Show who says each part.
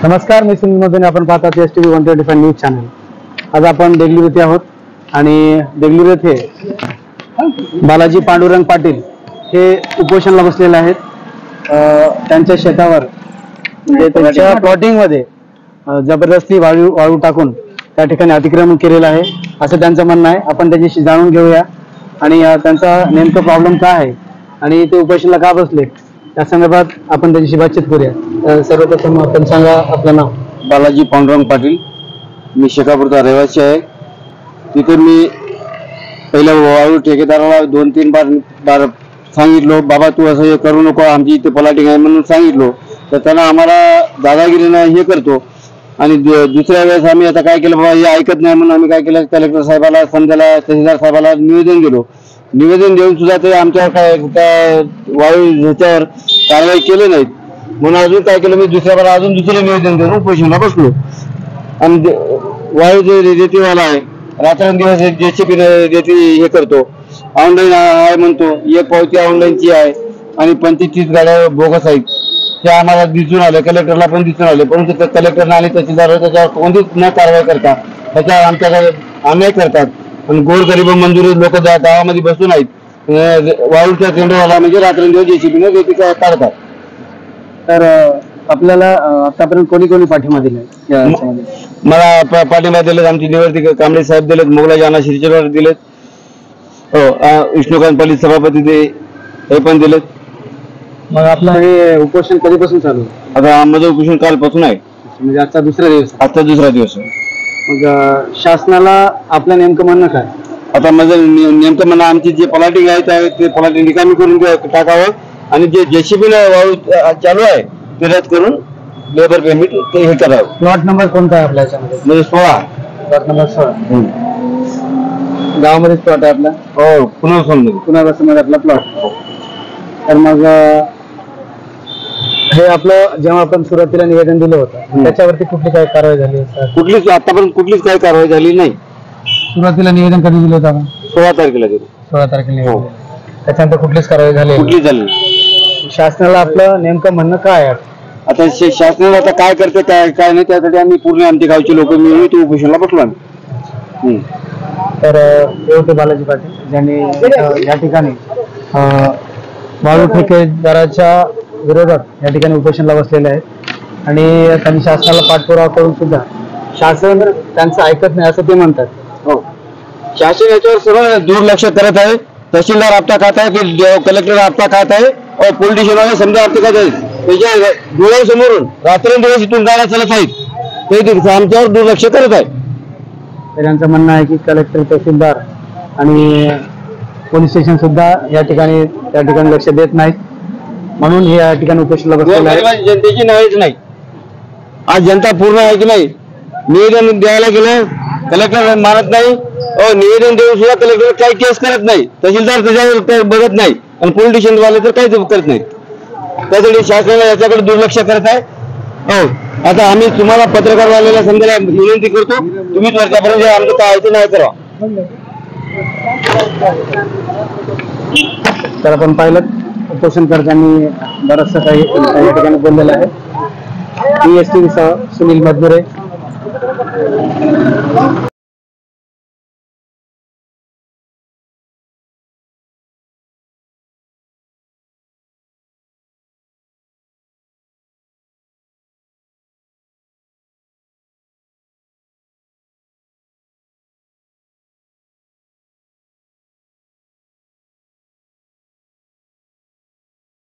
Speaker 1: नमस्कार, मी सुनील मधून. आपण पाहतात STV 125 न्यूज चॅनल. आज आपण देगलूर येथे आहोत आणि देगलूर येथे बालाजी पांडुरंग पाटील हे उपोषणाला बसलेले आहेत. त्यांच्या शेतावर म्हणजे त्यांच्या प्लॉटिंग मध्ये जबरदस्ती वाळू टाकून त्या ठिकाणी अतिक्रमण केलेलं आहे असं त्यांचं म्हणणं आहे. आपण त्याच्याशी जाणून घेऊया आणि त्यांचा नेमका प्रॉब्लेम काय आहे आणि ते उपोषणाला का बसले त्या संदर्भात आपण त्यांच्याशी बातचीत करूया. सर्वप्रथम आपण सांगा आपलं नाव.
Speaker 2: बालाजी पांडुरंग पाटील, मी शेकापूरचा रहिवासी आहे. तिथे मी पहिल्या वाळू ठेकेदाराला 2-3 बार सांगितलो, बाबा तू असं हे करू नको, आमची इथे प्लॉटिंग आहे म्हणून सांगितलो. तर त्यांना आम्हाला दादागिरीनं हे करतो आणि दुसऱ्या वेळेस आम्ही आता काय केलं, बाबा हे ऐकत नाही म्हणून आम्ही काय केलं, कलेक्टर साहेबाला, समजायला तहसीलदार साहेबाला निवेदन दिलो. निवेदन देऊन सुद्धा ते आमच्यावर काय वाळू ह्याच्यावर कारवाई केली नाहीत. म्हणून अजून काय केलं, मी दुसऱ्या अजून दुसरं निवेदन देऊन उपोषणाला बसलो. आणि वाळू जे रेतीवाला आहे, रात्रंदिवस JCB रेती हे करतो, ऑनलाईन आहे म्हणतो, एक पावती ऑनलाईनची आहे आणि 25-30 गाड्या बोगस आहेत. ते आम्हाला दिसून आले, कलेक्टरला पण दिसून आले, परंतु कलेक्टरला आणि तहसीलदार त्याच्यावर कोणतीच न कारवाई करतात. त्याच्यावर आमच्याकडे अन्याय करतात आणि गोरगरीब मंजुरी लोक गावामध्ये बसून आहेत. वाळूच्या टेंडरवाला म्हणजे रात्रंदिवस JCB रेती काढतात.
Speaker 1: तर आपल्याला आतापर्यंत कोणी कोणी पाठिंबा दिला?
Speaker 2: मला पाठिंबा दिलेत आमचे निवर्ती कांबळे साहेब दिलेत, मोगलाजी अण्णा शिरचेवार दिलेत, हो विष्णुकांत पाटील सभापती हे पण दिलेत.
Speaker 1: मग आपलं हे उपोषण कधीपासून चालू आहे?
Speaker 2: आता माझं उपोषण कालपासून आहे,
Speaker 1: म्हणजे आजचा दुसरा दिवस.
Speaker 2: आजचा दुसरा दिवस आहे.
Speaker 1: मग शासनाला आपलं नेमकं म्हणणं काय?
Speaker 2: आता माझं नेमकं म्हणणं, आमची जे प्लॉटिंग आहे ते प्लॉटिंग रिकामी करून टाकावं आणि जे JCB वाळू चालू आहे ते रद्द करून लेबर पेमेंट ते हे करावं.
Speaker 1: प्लॉट नंबर कोणता आहे आपल्या याच्यामध्ये?
Speaker 2: म्हणजे 16.
Speaker 1: प्लॉट नंबर 16 गावामध्येच प्लॉट आहे आपला?
Speaker 2: हो,
Speaker 1: पुनर्वसनमध्ये आपला प्लॉट. तर मग हे आपलं जेव्हा आपण सुरुवातीला निवेदन दिलं होतं त्याच्यावरती कुठली काय कारवाई झाली?
Speaker 2: कुठलीच आतापर्यंत कुठलीच काही कारवाई झाली नाही.
Speaker 1: सुरुवातीला निवेदन कधी दिलं होतं आपण?
Speaker 2: 16 तारखेला दिलं.
Speaker 1: 16 तारखेला. त्याच्यानंतर कुठलीच कारवाई झाली?
Speaker 2: कुठलीच झाली.
Speaker 1: शासनाला आपलं नेमकं म्हणणं काय आहे?
Speaker 2: आता शासनाला आता काय करते काय नाही त्यासाठी आम्ही पूर्ण आमच्या गावचे लोक मिळून तो उपोषणाला बसलो आम्ही.
Speaker 1: तर हे होते बालाजी पाटील, ज्यांनी या ठिकाणी वाळू ठेकेदाराच्या विरोधात या ठिकाणी उपोषणाला बसलेले आहेत आणि त्यांनी शासनाला पाठपुरावा करून सुद्धा शासन त्यांचं ऐकत नाही असं ते म्हणतात.
Speaker 2: हो, शासन याच्यावर सर्व दुर्लक्ष करत आहे. तहसीलदार आपटा खात आहे, कलेक्टर आपटा खात आहे और पोलिटिशियन वाले समजा आपटे खात आहेत. त्याच्या डोळ्यासमोरून रात्रंदिवस इथून गाड्या चालत आहेत, ते आमच्यावर दुर्लक्ष करत आहे.
Speaker 1: त्यांचं म्हणणं आहे की कलेक्टर, तहसीलदार आणि पोलीस स्टेशन सुद्धा या ठिकाणी लक्ष देत नाहीत, म्हणून हे या ठिकाणी उपोषणाला बसलेलं आहे.
Speaker 2: जनतेची नाहीच नाही. आज जनता पूर्ण आहे की नाही. निवेदन द्यायला गेलं कलेक्टर मानत नाही, निवेदन देऊन सुद्धा कलेक्टर काही केस करत नाही, तहसीलदार त्याच्यावर बघत नाही आणि पोलिटिशियन वाले तर काहीच करत नाही. त्यासाठी शासनाला याच्याकडे दुर्लक्ष करत आहे. हो, आता आम्ही तुम्हाला पत्रकारवाल्याला समजायला विनंती करतो, तुम्ही वर्षापर्यंत आमचं काय ते नाही करा.
Speaker 1: तर आपण पाहिलं उपोषणकर्त्यांनी बरंचसं काही ठिकाणी बोललेलं आहे. STV सह सुनील मधुरे.